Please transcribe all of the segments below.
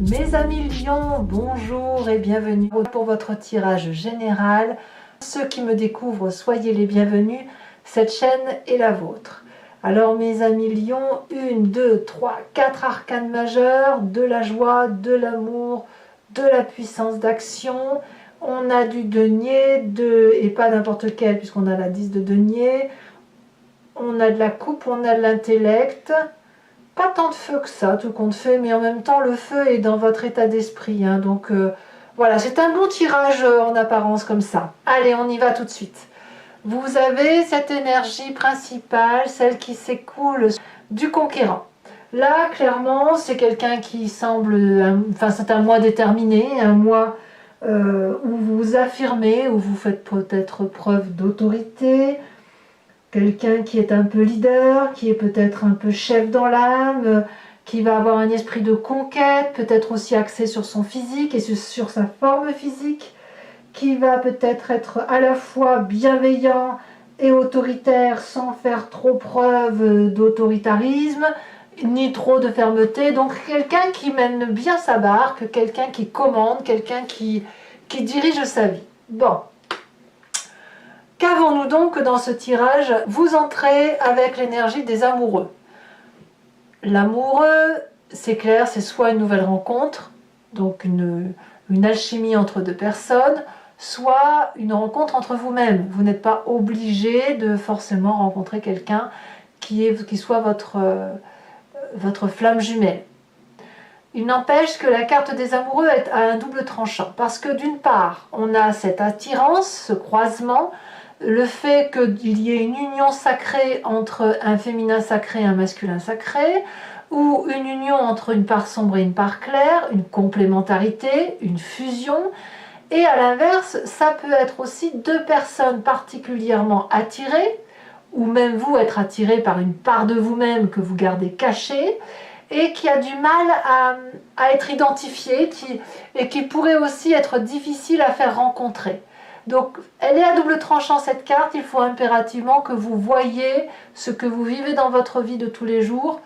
Mes amis lions, bonjour et bienvenue pour votre tirage général. Ceux qui me découvrent, soyez les bienvenus, cette chaîne est la vôtre. Alors mes amis lions, 1, 2, 3, 4 arcanes majeurs, de la joie, de l'amour, de la puissance d'action. On a du denier, et pas n'importe quel puisqu'on a la 10 de denier. On a de la coupe, on a de l'intellect. Pas tant de feu que ça, tout compte fait, mais en même temps, le feu est dans votre état d'esprit. Hein, donc voilà, c'est un bon tirage en apparence comme ça. Allez, on y va tout de suite. Vous avez cette énergie principale, celle qui s'écoule du conquérant. Là, clairement, c'est quelqu'un qui semble... Enfin, c'est un mois déterminé, un mois où vous vous affirmez, où vous faites peut-être preuve d'autorité. Quelqu'un qui est un peu leader, qui est peut-être un peu chef dans l'âme, qui va avoir un esprit de conquête, peut-être aussi axé sur son physique et sur sa forme physique, qui va peut-être être à la fois bienveillant et autoritaire sans faire trop preuve d'autoritarisme, ni trop de fermeté. Donc quelqu'un qui mène bien sa barque, quelqu'un qui commande, quelqu'un qui dirige sa vie. Bon. Qu'avons-nous donc dans ce tirage? Vous entrez avec l'énergie des amoureux. L'amoureux, c'est clair, c'est soit une nouvelle rencontre, donc une alchimie entre deux personnes, soit une rencontre entre vous-même. Vous n'êtes pas obligé de forcément rencontrer quelqu'un qui soit votre flamme jumelle. Il n'empêche que la carte des amoureux a un double tranchant, parce que d'une part, on a cette attirance, ce croisement, le fait qu'il y ait une union sacrée entre un féminin sacré et un masculin sacré, ou une union entre une part sombre et une part claire, une complémentarité, une fusion, et à l'inverse, ça peut être aussi deux personnes particulièrement attirées, ou même vous être attiré par une part de vous-même que vous gardez cachée, et qui a du mal à être identifiée, et qui pourrait aussi être difficile à faire rencontrer. Donc, elle est à double tranchant cette carte, il faut impérativement que vous voyez ce que vous vivez dans votre vie de tous les jours.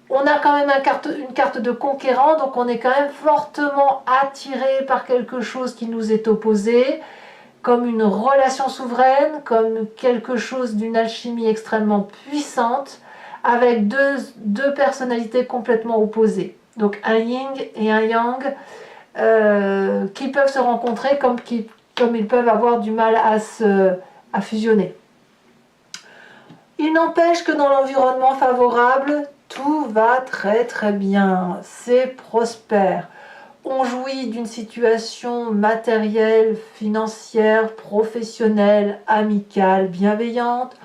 On a quand même une carte de conquérant, donc on est quand même fortement attiré par quelque chose qui nous est opposé, comme une relation souveraine, comme quelque chose d'une alchimie extrêmement puissante, avec deux personnalités complètement opposées. Donc un yin et un yang qui peuvent se rencontrer comme ils peuvent avoir du mal à fusionner. Il n'empêche que dans l'environnement favorable, tout va très très bien, c'est prospère. On jouit d'une situation matérielle, financière, professionnelle, amicale, bienveillante.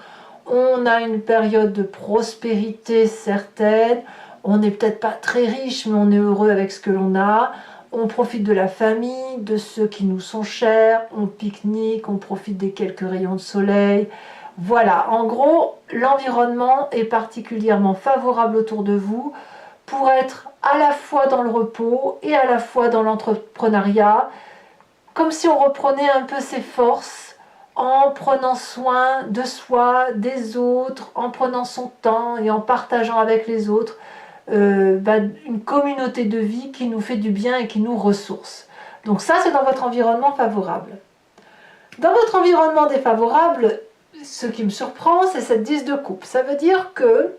On a une période de prospérité certaine. On n'est peut-être pas très riche, mais on est heureux avec ce que l'on a. On profite de la famille, de ceux qui nous sont chers. On pique-nique, on profite des quelques rayons de soleil. Voilà, en gros, l'environnement est particulièrement favorable autour de vous pour être à la fois dans le repos et à la fois dans l'entrepreneuriat, comme si on reprenait un peu ses forces en prenant soin de soi, des autres, en prenant son temps et en partageant avec les autres une communauté de vie qui nous fait du bien et qui nous ressource. Donc ça, c'est dans votre environnement favorable. Dans votre environnement défavorable, ce qui me surprend, c'est cette 10 de coupe. Ça veut dire que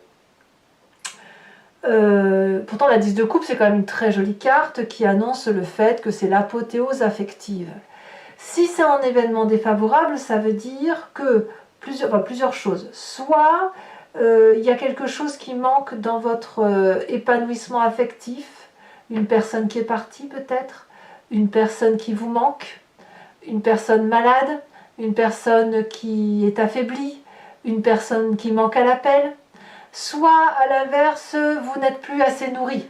pourtant la 10 de coupe, c'est quand même une très jolie carte qui annonce le fait que c'est l'apothéose affective. Si c'est un événement défavorable, ça veut dire que plusieurs choses. Soit il y a quelque chose qui manque dans votre épanouissement affectif, une personne qui est partie peut-être, une personne qui vous manque, une personne malade, une personne qui est affaiblie, une personne qui manque à l'appel. Soit à l'inverse, vous n'êtes plus assez nourri.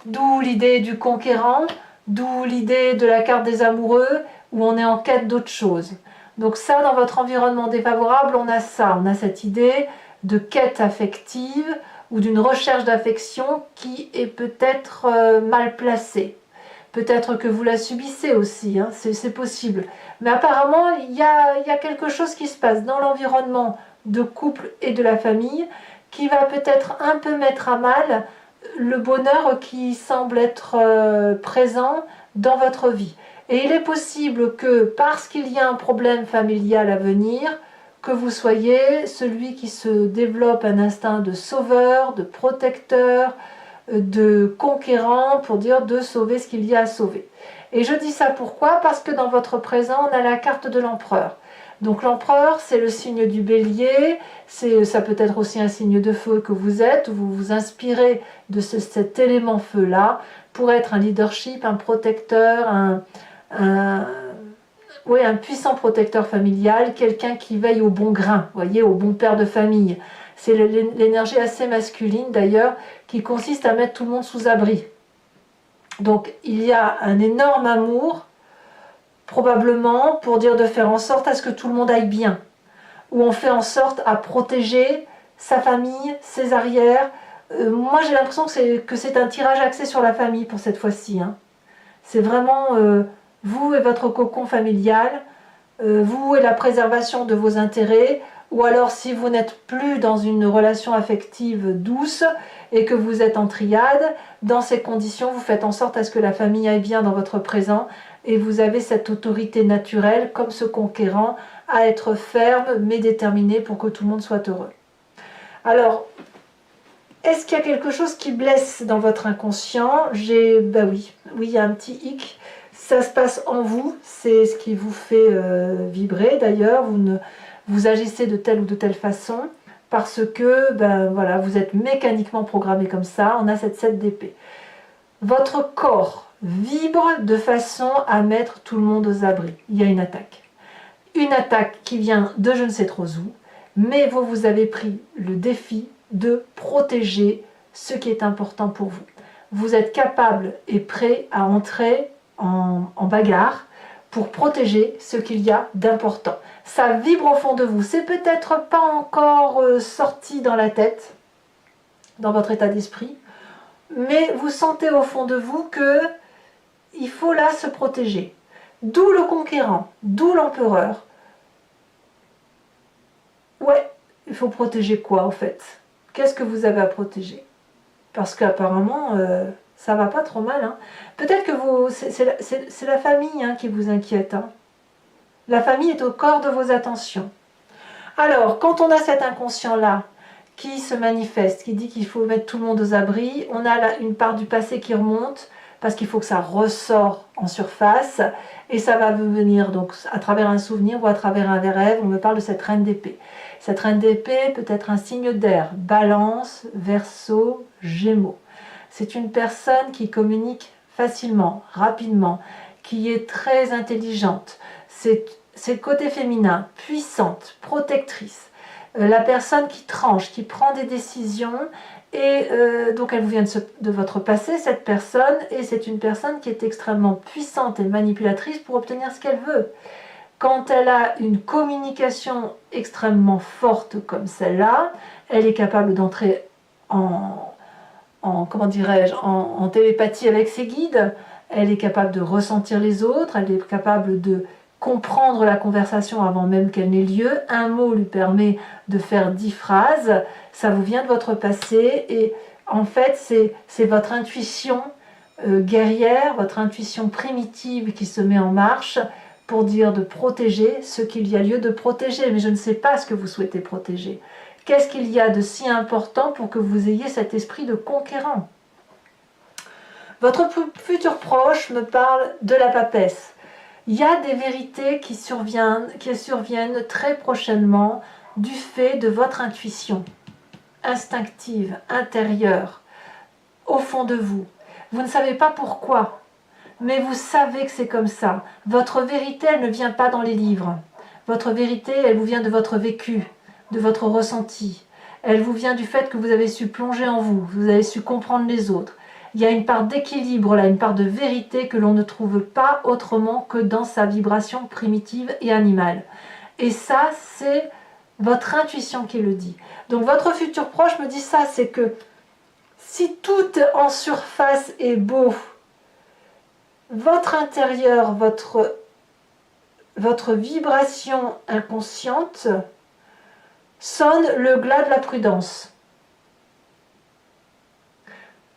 D'où l'idée du conquérant, d'où l'idée de la carte des amoureux, où on est en quête d'autre chose. Donc ça, dans votre environnement défavorable, on a ça, on a cette idée de quête affective ou d'une recherche d'affection qui est peut-être mal placée. Peut-être que vous la subissez aussi, hein, c'est possible. Mais apparemment, il y a quelque chose qui se passe dans l'environnement de couple et de la famille qui va peut-être un peu mettre à mal le bonheur qui semble être présent dans votre vie. Et il est possible que parce qu'il y a un problème familial à venir, que vous soyez celui qui se développe un instinct de sauveur, de protecteur, de conquérant, pour dire de sauver ce qu'il y a à sauver. Et je dis ça pourquoi? Parce que dans votre présent, on a la carte de l'empereur. Donc l'empereur, c'est le signe du bélier, ça peut être aussi un signe de feu que vous êtes, où vous vous inspirez de cet élément feu-là pour être un leadership, un protecteur, oui, un puissant protecteur familial, quelqu'un qui veille au bon grain, voyez, au bon père de famille. C'est l'énergie assez masculine d'ailleurs, qui consiste à mettre tout le monde sous abri. Donc il y a un énorme amour, probablement pour dire de faire en sorte à ce que tout le monde aille bien, où on fait en sorte à protéger sa famille, ses arrières. Moi j'ai l'impression que c'est un tirage axé sur la famille pour cette fois-ci. Hein. C'est vraiment vous et votre cocon familial, vous et la préservation de vos intérêts, ou alors si vous n'êtes plus dans une relation affective douce et que vous êtes en triade, dans ces conditions, vous faites en sorte à ce que la famille aille bien dans votre présent et vous avez cette autorité naturelle, comme ce conquérant, à être ferme mais déterminé pour que tout le monde soit heureux. Alors, est-ce qu'il y a quelque chose qui blesse dans votre inconscient? Ben oui, il y a un petit hic. Ça se passe en vous, c'est ce qui vous fait vibrer d'ailleurs. Vous agissez de telle ou de telle façon parce que ben, voilà, vous êtes mécaniquement programmé comme ça. On a cette 7 d'épée. Votre corps vibre de façon à mettre tout le monde aux abris. Il y a une attaque. Une attaque qui vient de je ne sais trop où, mais vous avez pris le défi de protéger ce qui est important pour vous. Vous êtes capable et prêt à entrer en bagarre pour protéger ce qu'il y a d'important. Ça vibre au fond de vous. C'est peut-être pas encore sorti dans la tête, dans votre état d'esprit, mais vous sentez au fond de vous que il faut là se protéger. D'où le conquérant, d'où l'empereur. Ouais, il faut protéger quoi en fait? Qu'est-ce que vous avez à protéger? Parce qu'apparemment, ça va pas trop mal. Hein. Peut-être que c'est la famille hein, qui vous inquiète. Hein. La famille est au corps de vos attentions. Alors, quand on a cet inconscient-là qui se manifeste, qui dit qu'il faut mettre tout le monde aux abris, on a là une part du passé qui remonte, parce qu'il faut que ça ressort en surface, et ça va venir donc à travers un souvenir ou à travers un rêve. On me parle de cette reine d'épée. Cette reine d'épée peut être un signe d'air, Balance, Verseau, Gémeaux. C'est une personne qui communique facilement, rapidement, qui est très intelligente. C'est le côté féminin, puissante, protectrice. La personne qui tranche, qui prend des décisions, et donc elle vous vient de votre passé, cette personne, et c'est une personne qui est extrêmement puissante et manipulatrice pour obtenir ce qu'elle veut. Quand elle a une communication extrêmement forte comme celle-là, elle est capable d'entrer comment dirais-je, en télépathie avec ses guides, elle est capable de ressentir les autres, elle est capable de comprendre la conversation avant même qu'elle n'ait lieu. Un mot lui permet de faire 10 phrases, ça vous vient de votre passé, et en fait c'est votre intuition guerrière, votre intuition primitive qui se met en marche pour dire de protéger ce qu'il y a lieu de protéger. Mais je ne sais pas ce que vous souhaitez protéger. Qu'est-ce qu'il y a de si important pour que vous ayez cet esprit de conquérant? Votre futur proche me parle de la papesse. Il y a des vérités qui surviennent très prochainement du fait de votre intuition instinctive, intérieure, au fond de vous. Vous ne savez pas pourquoi, mais vous savez que c'est comme ça. Votre vérité, elle ne vient pas dans les livres. Votre vérité, elle vous vient de votre vécu, de votre ressenti. Elle vous vient du fait que vous avez su plonger en vous, vous avez su comprendre les autres. Il y a une part d'équilibre là, une part de vérité que l'on ne trouve pas autrement que dans sa vibration primitive et animale. Et ça, c'est votre intuition qui le dit. Donc votre futur proche me dit ça, c'est que si tout en surface est beau, votre intérieur, votre vibration inconsciente sonne le glas de la prudence.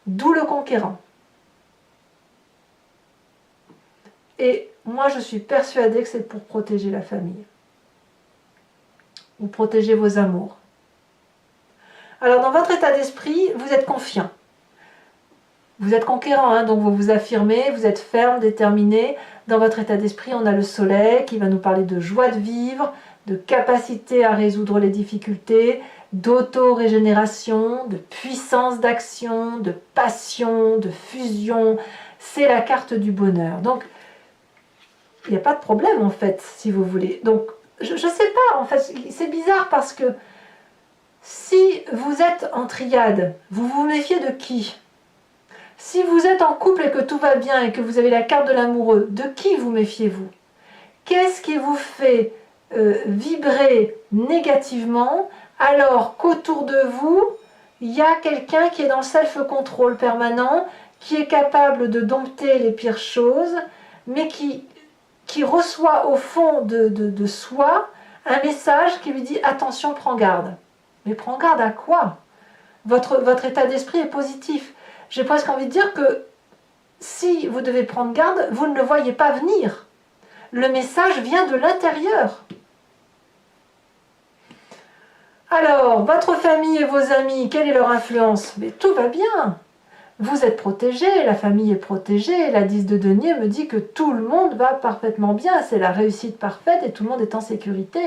D'où le conquérant. Et moi, je suis persuadée que c'est pour protéger la famille. Ou protéger vos amours. Alors, dans votre état d'esprit, vous êtes confiant. Vous êtes conquérant, hein, donc vous vous affirmez, vous êtes ferme, déterminé. Dans votre état d'esprit, on a le soleil qui va nous parler de joie de vivre, de capacité à résoudre les difficultés, d'auto-régénération, de puissance d'action, de passion, de fusion. C'est la carte du bonheur. Donc, il n'y a pas de problème en fait, si vous voulez. Donc, je ne sais pas, en fait, c'est bizarre parce que si vous êtes en triade, vous vous méfiez de qui? Si vous êtes en couple et que tout va bien et que vous avez la carte de l'amoureux, de qui vous méfiez-vous? Qu'est-ce qui vous fait vibrer négativement alors qu'autour de vous, il y a quelqu'un qui est dans le self-control permanent, qui est capable de dompter les pires choses, mais qui reçoit au fond de soi un message qui lui dit « Attention, prends garde ». Mais prends garde à quoi? Votre état d'esprit est positif. J'ai presque envie de dire que si vous devez prendre garde, vous ne le voyez pas venir. Le message vient de l'intérieur. Alors, votre famille et vos amis, quelle est leur influence? Mais tout va bien. Vous êtes protégé, la famille est protégée. La 10 de denier me dit que tout le monde va parfaitement bien. C'est la réussite parfaite et tout le monde est en sécurité.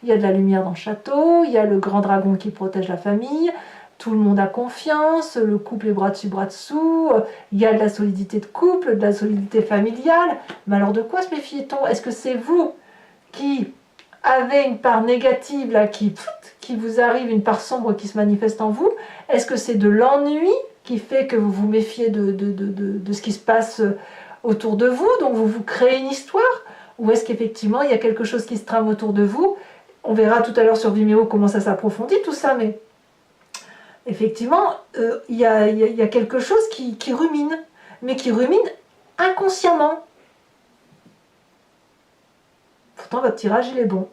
Il y a de la lumière dans le château, il y a le grand dragon qui protège la famille. Tout le monde a confiance, le couple est bras dessus, bras dessous, il y a de la solidité de couple, de la solidité familiale. Mais alors de quoi se méfie-t-on? Est-ce que c'est vous qui avez une part négative là, qui vous arrive, une part sombre qui se manifeste en vous? Est-ce que c'est de l'ennui qui fait que vous vous méfiez de ce qui se passe autour de vous, donc vous vous créez une histoire? Ou est-ce qu'effectivement il y a quelque chose qui se trame autour de vous? On verra tout à l'heure sur Vimeo comment ça s'approfondit tout ça, mais effectivement, il y a quelque chose qui rumine, mais qui rumine inconsciemment. Pourtant, votre tirage, il est bon.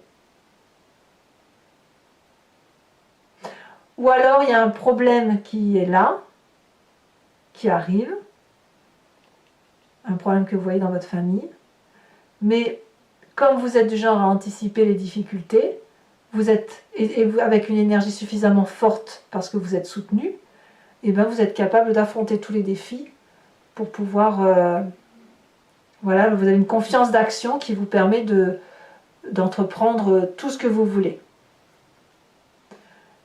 Ou alors, il y a un problème qui est là, qui arrive, un problème que vous voyez dans votre famille, mais comme vous êtes du genre à anticiper les difficultés, vous êtes, et vous, avec une énergie suffisamment forte parce que vous êtes soutenu, et bien vous êtes capable d'affronter tous les défis pour pouvoir... voilà, vous avez une confiance d'action qui vous permet d'entreprendre tout ce que vous voulez.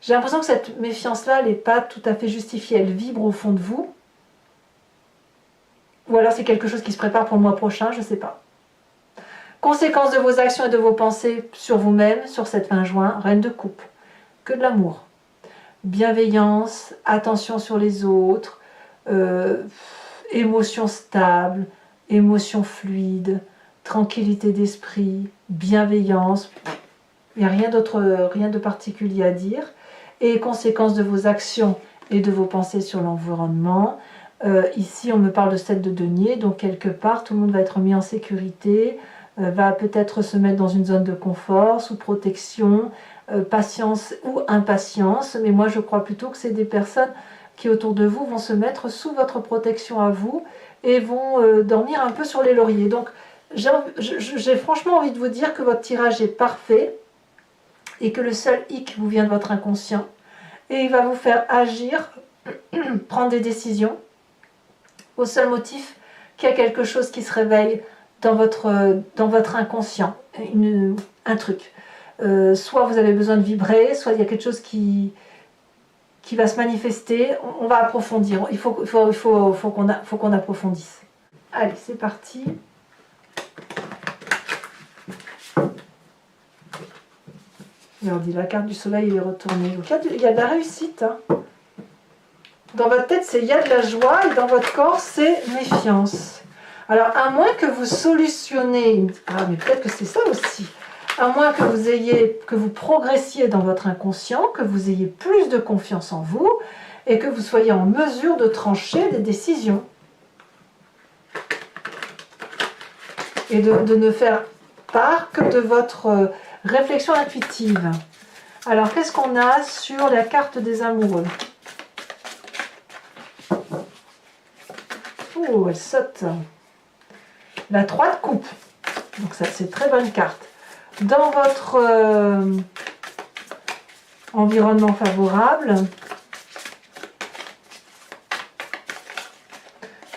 J'ai l'impression que cette méfiance-là, elle n'est pas tout à fait justifiée, elle vibre au fond de vous. Ou alors c'est quelque chose qui se prépare pour le mois prochain, je ne sais pas. Conséquences de vos actions et de vos pensées sur vous-même, sur cette fin juin, reine de coupe. Que de l'amour. Bienveillance, attention sur les autres, émotion stable, émotion fluide, tranquillité d'esprit, bienveillance. Il n'y a rien d'autre, rien de particulier à dire. Et conséquences de vos actions et de vos pensées sur l'environnement. Ici, on me parle de 7 de denier, donc quelque part, tout le monde va être mis en sécurité, va peut-être se mettre dans une zone de confort, sous protection, patience ou impatience. Mais moi, je crois plutôt que c'est des personnes qui, autour de vous, vont se mettre sous votre protection à vous et vont dormir un peu sur les lauriers. Donc, j'ai franchement envie de vous dire que votre tirage est parfait et que le seul hic vous vient de votre inconscient et il va vous faire agir, prendre des décisions au seul motif qu'il y a quelque chose qui se réveille dans votre inconscient, un truc. Soit vous avez besoin de vibrer, soit il y a quelque chose qui va se manifester. On va approfondir, il faut qu'on approfondisse. Allez, c'est parti. Et on dit la carte du soleil est retournée. Donc il y a de la réussite. Hein. Dans votre tête, c'est il y a de la joie, et dans votre corps, c'est méfiance. Alors, à moins que vous solutionnez... Ah, mais peut-être que c'est ça aussi. À moins que vous progressiez dans votre inconscient, que vous ayez plus de confiance en vous, et que vous soyez en mesure de trancher des décisions. Et de ne faire part que de votre réflexion intuitive. Alors, qu'est-ce qu'on a sur la carte des amoureux ? Oh, elle saute. La 3 de coupe. Donc ça, c'est très bonne carte. Dans votre environnement favorable,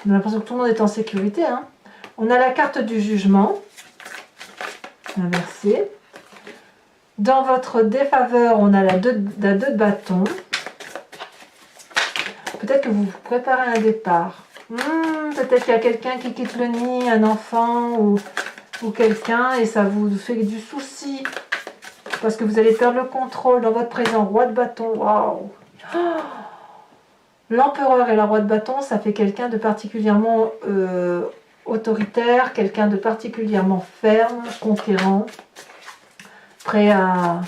on a l'impression que tout le monde est en sécurité. Hein. On a la carte du jugement, inversée. Dans votre défaveur, on a la 2 de bâton. Peut-être que vous vous préparez un départ. Peut-être qu'il y a quelqu'un qui quitte le nid, un enfant ou quelqu'un, et ça vous fait du souci. Parce que vous allez perdre le contrôle dans votre présent. Roi de bâton, waouh! L'empereur et la roi de bâton, ça fait quelqu'un de particulièrement autoritaire, quelqu'un de particulièrement ferme, conquérant, prêt à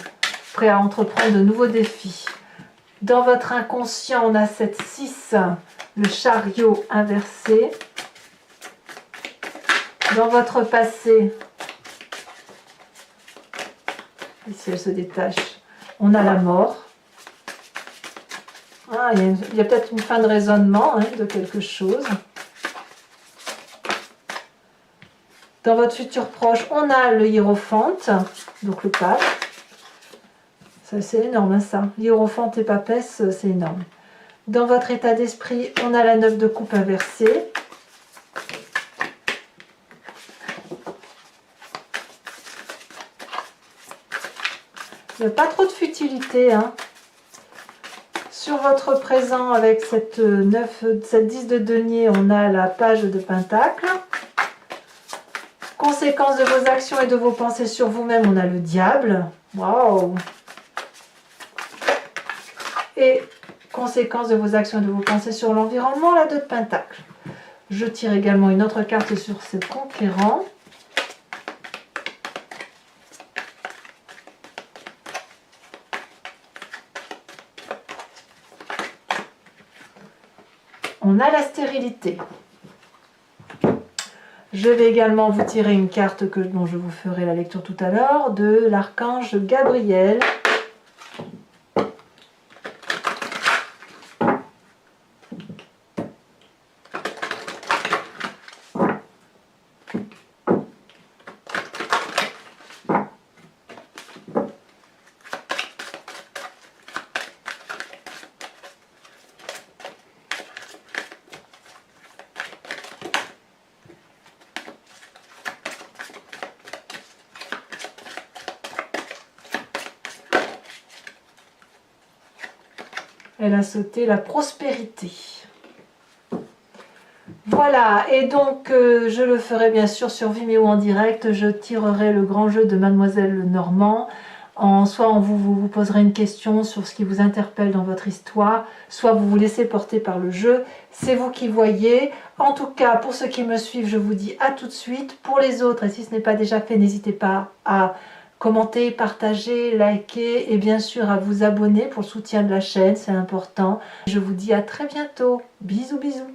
entreprendre de nouveaux défis. Dans votre inconscient, on a cette 6, le chariot inversé. Dans votre passé, ici elle se détache, on a la mort. Ah, il y a peut-être une fin de raisonnement de quelque chose. Dans votre futur proche, on a le hiérophante, donc le pape. Ça, c'est énorme, ça. Hiérophante et papesse, c'est énorme. Dans votre état d'esprit, on a la 9 de coupe inversée. Il n'y a pas trop de futilité. Hein. Sur votre présent, avec cette 10 de denier, on a la page de pentacle. Conséquences de vos actions et de vos pensées sur vous-même, on a le diable. Waouh! Et conséquences de vos actions et de vos pensées sur l'environnement, la 2 de pentacle. Je tire également une autre carte sur ce conquérant. On a la stérilité. Je vais également vous tirer une carte dont je vous ferai la lecture tout à l'heure, de l'archange Gabriel. Elle a sauté la prospérité. Voilà, et donc je le ferai bien sûr sur Vimeo en direct. Je tirerai le grand jeu de Mademoiselle Normand. Soit vous poserez une question sur ce qui vous interpelle dans votre histoire, soit vous vous laissez porter par le jeu. C'est vous qui voyez. En tout cas, pour ceux qui me suivent, je vous dis à tout de suite. Pour les autres, et si ce n'est pas déjà fait, n'hésitez pas à commenter, partager, liker et bien sûr à vous abonner pour le soutien de la chaîne, c'est important. Je vous dis à très bientôt. Bisous, bisous.